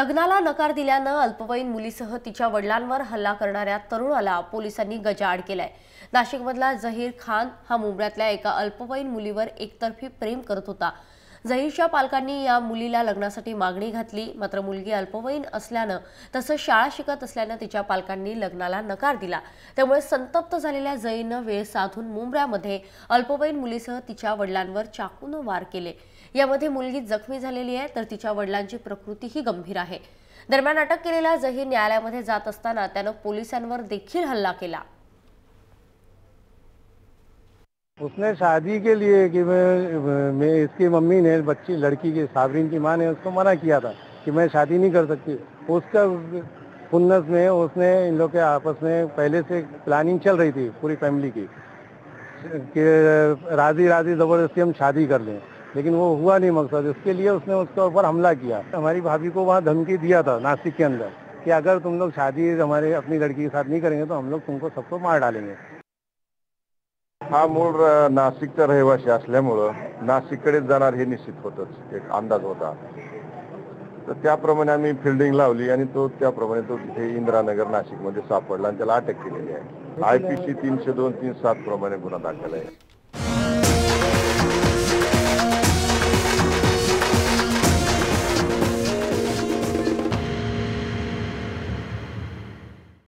लग्नाला नकार दिल्यानं अल्पवयीन मुलीसह तिच्या वडिलांवर हल्ला करणाऱ्या तरुणाला पोलिसांनी गजाआड केलाय। नाशिकमधला झहीर खान हा मुंबईतल्या एका अल्पवयीन मुलीवर एकतर्फी प्रेम करत होता। झहीरच्या पालकांनी या मुलीला लग्नासाठी मागणी घातली, मात्र मुलगी अल्पवयीन असल्यानं तसंच शाळा शिकत असल्यानं तिच्या पालकांनी लग्नाला नकार दिला। त्यामुळे संतप्त झालेल्या झहीरनं वेळ साधून मुंबईमध्ये अल्पवयीन मुलीसह तिच्या वडिलांवर चाकूने वार केले। यामध्ये मुलगी जखमी झालेली आहे, तर तिच्या वडिलांची प्रकृतीही गंभीर आहे। दरम्यान अटक केलेला झहीर न्यायालयामध्ये जात असताना त्यानं पोलिसांवर देखील हल्ला केला। उसने शादी के लिए कि मैं इसकी मम्मी ने बच्ची लड़की की साबरीन की माँ ने उसको मना किया था कि मैं शादी नहीं कर सकती। उसका खुन्नस में उसने इन लोग के आपस में पहले से प्लानिंग चल रही थी पूरी फैमिली की कि राजी राजी जबरदस्ती हम शादी कर लें, लेकिन वो हुआ नहीं मकसद। इसके लिए उसने उसके ऊपर हमला किया। हमारी भाभी को वहाँ धमकी दिया था नासिक के अंदर कि अगर तुम लोग शादी हमारे अपनी लड़की के साथ नहीं करेंगे तो हम लोग तुमको सबको मार डालेंगे। हा मूळ नाशिकचा रहिवासी असल्यामुळं नाशिककडेच जाणार हे निश्चित होतच एक अंदाज होता। तर त्याप्रमाणे आम्ही फिल्डिंग लावली आणि त्याप्रमाणे तो तिथे इंदिरानगर नाशिकमध्ये सापडला आणि त्याला अटक केलेली आहे। IPC 302-307 प्रमाणे गुन्हा दाखल आहे।